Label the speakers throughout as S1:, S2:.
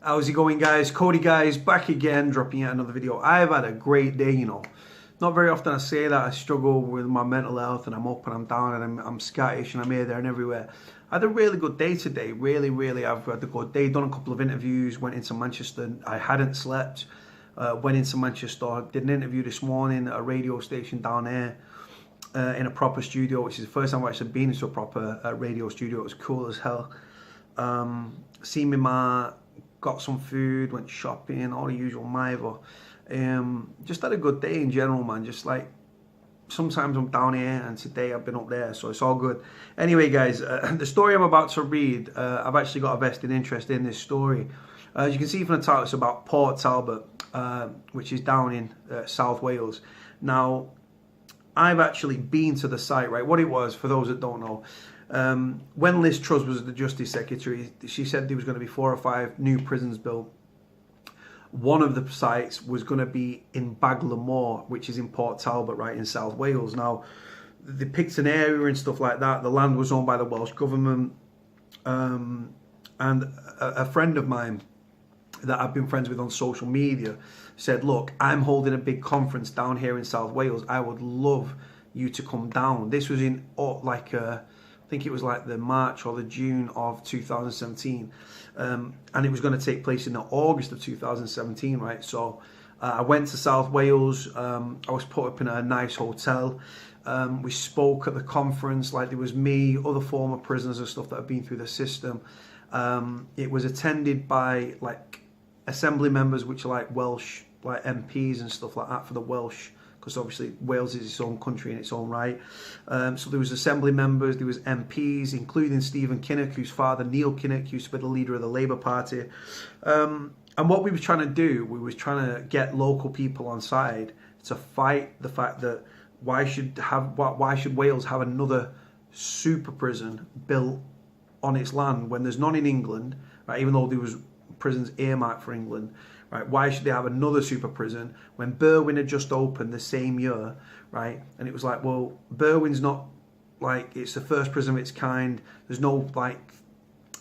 S1: How's it going, guys? Cody, guys, back again, dropping yet another video. I've had a great day, you know. Not very often I say that. I struggle with my mental health and I'm up and I'm down and I'm scattish and I'm here, there and everywhere. I had a really good day today. Really, I've had a good day. Done a couple of interviews, went into Manchester. I hadn't slept. Went into Manchester, did an interview this morning at a radio station down there in a proper studio, which is the first time I've actually been into a proper radio studio. It was cool as hell. Seen me ma, got some food, went shopping, all the usual Maiva. Just had a good day in general, man. Just like, sometimes I'm down here and today I've been up there, so it's all good. Anyway, guys, the story I'm about to read, I've actually got a vested interest in this story. As you can see from the title, it's about Port Talbot, which is down in South Wales. Now, I've actually been to the site, right? What it was, for those that don't know, when Liz Truss was the Justice Secretary, she said there was going to be 4 or 5 new prisons built. One of the sites was going to be in Baglan, Moor, which is in Port Talbot, right, in South Wales. Now, they picked an area and stuff like that. The land was owned by the Welsh government. And a friend of mine that I've been friends with on social media said, look, I'm holding a big conference down here in South Wales. I would love you to come down. This was in I think it was like the March or the June of 2017. And it was going to take place in the August of 2017, right? So I went to South Wales. I was put up in a nice hotel. We spoke at the conference, like there was me, other former prisoners and stuff that have been through the system. It was attended by like assembly members, which are like Welsh, like MPs and stuff like that for the Welsh, because obviously Wales is its own country in its own right. So there was assembly members, there was MPs, including Stephen Kinnock, whose father, Neil Kinnock, used to be the leader of the Labour Party. And what we were trying to do, we was trying to get local people on side to fight the fact that why should Wales have another super prison built on its land when there's none in England, right? Even though there was prisons earmarked for England, right? Why should they have another super prison when Berwyn had just opened the same year, right? And it was like, well, Berwyn's not like, it's the first prison of its kind. There's no like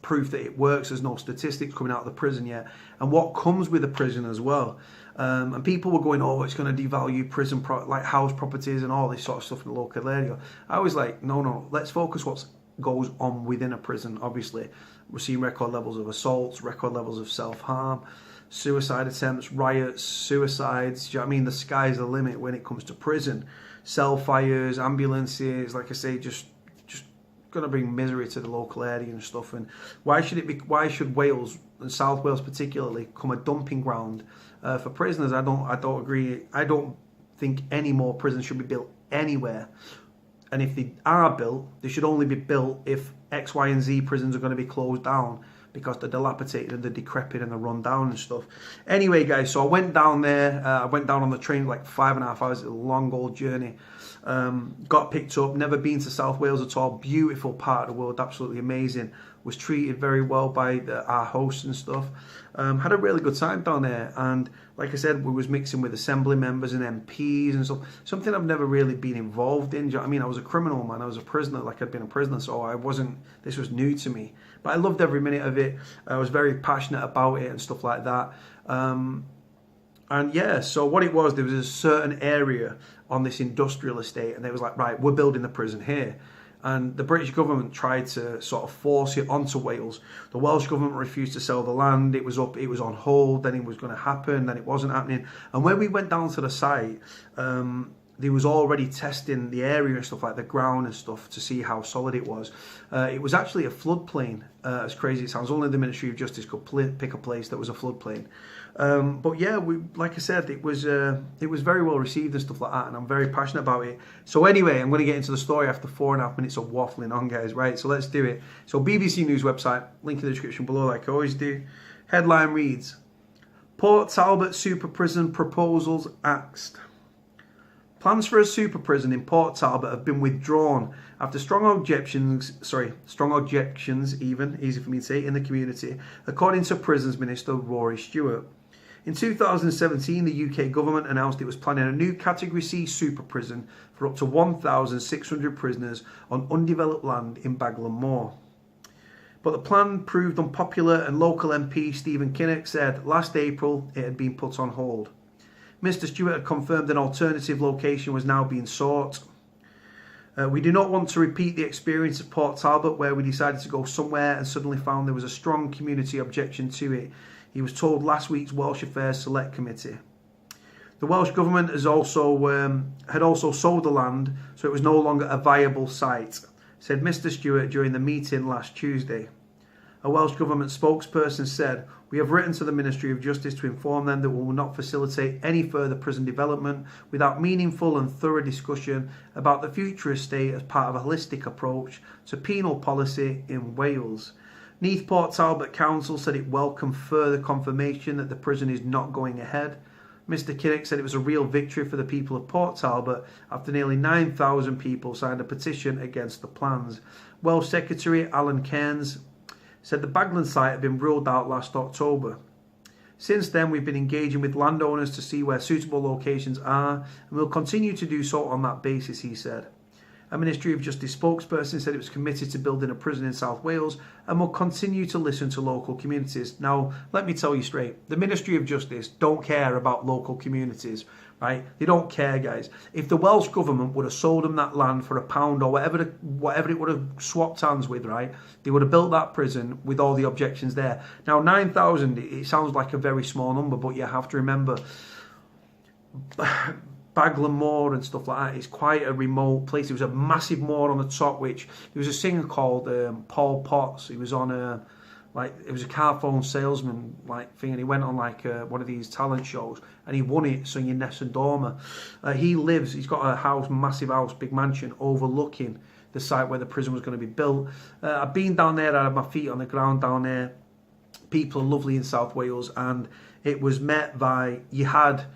S1: proof that it works. There's no statistics coming out of the prison yet. And what comes with a prison as well. And people were going, oh, it's going to devalue prison, like house properties and all this sort of stuff in the local area. I was like, no, let's focus what goes on within a prison. Obviously, we're seeing record levels of assaults, record levels of self-harm, suicide attempts, riots, suicides. Do you know what I mean? The sky's the limit when it comes to prison. Cell fires, ambulances, like I say, just going to bring misery to the local area and stuff. And why should Wales, and South Wales particularly, become a dumping ground for prisoners? I don't agree. I don't think any more prisons should be built anywhere. And if they are built, they should only be built if X, Y, and Z prisons are going to be closed down because they're dilapidated and they're decrepit and they're run down and stuff. Anyway, guys, so I went down there. I went down on the train like 5.5 hours. It's a long old journey. Got picked up. Never been to South Wales at all. Beautiful part of the world. Absolutely amazing. Was treated very well by our hosts and stuff. Had a really good time down there. And like I said, we was mixing with assembly members and MPs and stuff. Something I've never really been involved in. Do you know what I mean? I was a criminal, man. I was a prisoner, like I'd been a prisoner. So I wasn't, this was new to me. But I loved every minute of it. I was very passionate about it and stuff like that. And yeah, so what it was, there was a certain area on this industrial estate, and they was like, right, we're building the prison here. And the British government tried to sort of force it onto Wales. The Welsh government refused to sell the land. It was on hold, then it was going to happen, then it wasn't happening. And when we went down to the site, they was already testing the area and stuff, like the ground and stuff, to see how solid it was. It was actually a floodplain, as crazy as it sounds. Only the Ministry of Justice could pick a place that was a floodplain. But yeah, like I said, it was very well received and stuff like that, and I'm very passionate about it. So anyway, I'm going to get into the story after 4.5 minutes of waffling on, guys, right? So let's do it. So BBC News website, link in the description below, like I always do. Headline reads, Port Talbot Super Prison Proposals Axed. Plans for a super prison in Port Talbot have been withdrawn after strong objections even, easy for me to say, in the community, according to Prisons Minister Rory Stewart. In 2017, the UK government announced it was planning a new Category C super prison for up to 1,600 prisoners on undeveloped land in Baglan, Moor. But the plan proved unpopular, and local MP Stephen Kinnock said last April it had been put on hold. Mr Stewart had confirmed an alternative location was now being sought. We do not want to repeat the experience of Port Talbot, where we decided to go somewhere and suddenly found there was a strong community objection to it, he was told last week's Welsh Affairs Select Committee. The Welsh Government had also sold the land, so it was no longer a viable site, said Mr Stewart during the meeting last Tuesday. A Welsh Government spokesperson said, "We have written to the Ministry of Justice to inform them that we will not facilitate any further prison development without meaningful and thorough discussion about the future estate as part of a holistic approach to penal policy in Wales." Neath Port Talbot Council said it welcomed further confirmation that the prison is not going ahead. Mr Kinnock said it was a real victory for the people of Port Talbot after nearly 9,000 people signed a petition against the plans. Welsh Secretary Alan Cairns said the Baglan site had been ruled out last October. Since then, we've been engaging with landowners to see where suitable locations are, and we'll continue to do so on that basis, he said. A Ministry of Justice spokesperson said it was committed to building a prison in South Wales and will continue to listen to local communities. Now, let me tell you straight, the Ministry of Justice don't care about local communities, right? They don't care, guys. If the Welsh Government would have sold them that land for £1 or whatever it would have swapped hands with, right, they would have built that prison with all the objections there. Now, 9,000, it sounds like a very small number, but you have to remember Baglan Moor and stuff like that is quite a remote place. There was a massive moor on the top, which there was a singer called Paul Potts. He was on it was a car phone salesman thing, and he went on one of these talent shows, and he won it, singing Ness and Dormer. He's got a house, massive house, big mansion overlooking the site where the prison was going to be built. I've been down there, I had my feet on the ground down there. People are lovely in South Wales, and it was met by, you had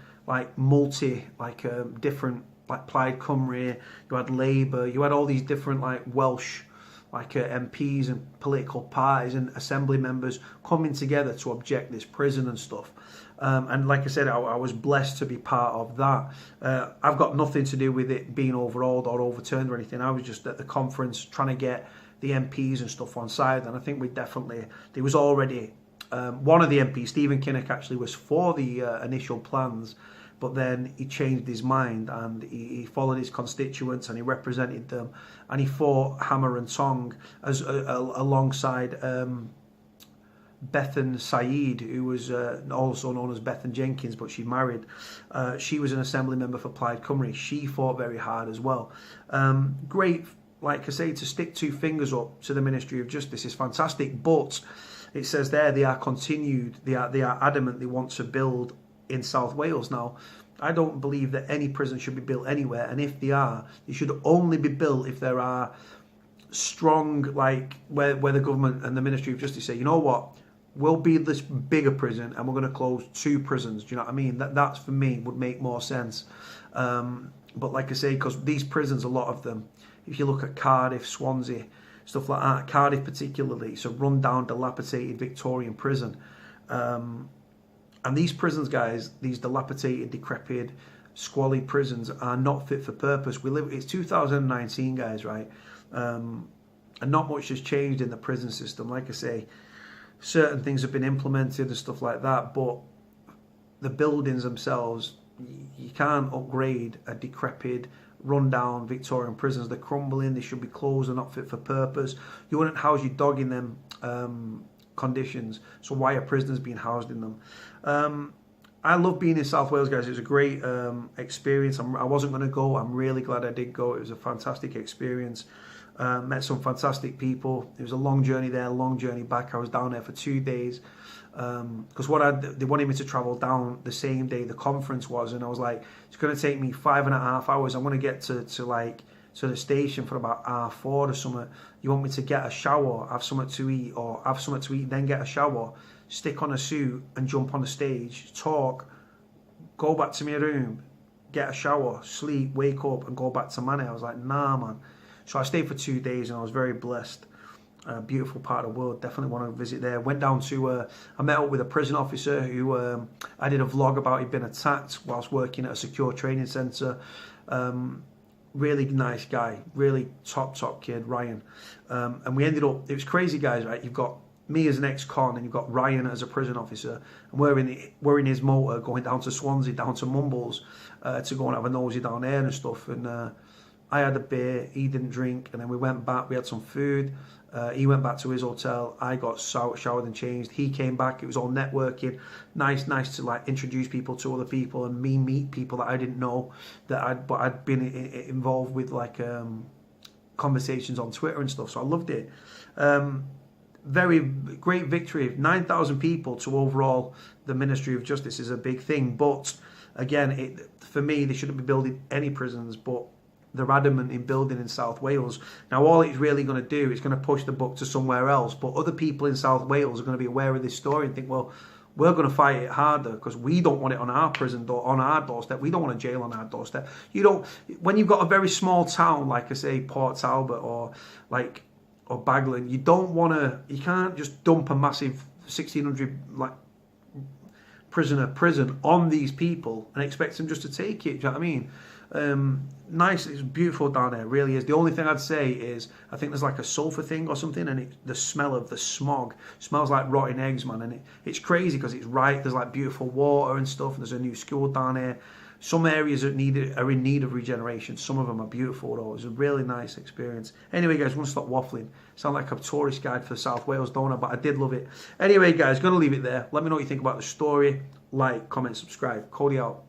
S1: different, Plaid Cymru, you had Labour, you had all these different Welsh MPs and political parties and assembly members coming together to object this prison and stuff. And like I said, I was blessed to be part of that. I've got nothing to do with it being overhauled or overturned or anything. I was just at the conference trying to get the MPs and stuff on side, and I think there was already one of the MPs, Stephen Kinnock, actually was for the initial plans, but then he changed his mind and he followed his constituents and he represented them, and he fought hammer and tong alongside Bethan Said, who was also known as Bethan Jenkins, but she married. She was an assembly member for Plaid Cymru. She fought very hard as well. Great, like I say, to stick two fingers up to the Ministry of Justice is fantastic, but it says there they are adamant they want to build in South Wales. Now, I don't believe that any prison should be built anywhere, and if they are, they should only be built if there are strong, where the government and the Ministry of Justice say, you know what, we'll be this bigger prison and we're going to close 2 prisons. Do you know what I mean? That's for me would make more sense. But like I say, because these prisons, a lot of them, if you look at Cardiff, Swansea, stuff like that, Cardiff particularly, it's a run-down, dilapidated Victorian prison. And these prisons, guys, these dilapidated, decrepit, squalid prisons are not fit for purpose. It's 2019, guys, right? And not much has changed in the prison system. Like I say, certain things have been implemented and stuff like that, but the buildings themselves, you can't upgrade a decrepit, run-down Victorian prisons. They're crumbling, they should be closed, they're not fit for purpose. You wouldn't house your dog in them conditions, so why are prisoners being housed in them? I love being in South Wales, guys. It was a great experience. I wasn't going to go. I'm really glad I did go. It was a fantastic experience. Met some fantastic people. It was a long journey there, long journey back. I was down there for 2 days because they wanted me to travel down the same day the conference was, and I was like, it's going to take me 5.5 hours. I'm going to get to the station for about 4:30 or something. You want me to get a shower, have something to eat, or have something to eat, then get a shower, stick on a suit and jump on the stage, talk, go back to my room, get a shower, sleep, wake up and go back to Manny. I was like, nah, man. So I stayed for 2 days and I was very blessed. Beautiful part of the world. Definitely want to visit there. Went down to, I met up with a prison officer who I did a vlog about. He'd been attacked whilst working at a secure training centre. really nice guy, really top kid, Ryan. And we ended up, it was crazy, guys, right? You've got me as an ex-con, and you've got Ryan as a prison officer, and we're in his motor going down to Swansea, down to Mumbles, to go and have a nosy down there and stuff. And I had a beer, he didn't drink, and then we went back, we had some food. He went back to his hotel, I got showered and changed. He came back, it was all networking. Nice to like introduce people to other people, and me meet people that I didn't know but I'd been involved with, like conversations on Twitter and stuff. So I loved it. Very great victory. 9,000 people to overall the Ministry of Justice is a big thing. But again, for me, they shouldn't be building any prisons, but they're adamant in building in South Wales. Now, all it's really going to do is going to push the book to somewhere else. But other people in South Wales are going to be aware of this story and think, well, we're going to fight it harder because we don't want it on our prison door, on our doorstep. We don't want a jail on our doorstep. You don't. When you've got a very small town, like I say, Port Talbot or Baglan, you don't want to. You can't just dump a massive 1,600 like prison on these people and expect them just to take it. Do you know what I mean? Nice, it's beautiful down there, it really is. The only thing I'd say is I think there's like a sulfur thing or something, and the smell of the smog smells like rotting eggs, man. And it's crazy because it's right, there's like beautiful water and stuff, and there's a new school down there. Some areas are in need of regeneration. Some of them are beautiful though. It was a really nice experience. Anyway, guys, I want to stop waffling. Sound like a tourist guide for South Wales, don't I? But I did love it. Anyway, guys, gonna leave it there. Let me know what you think about the story. Like, comment, subscribe. Cody out.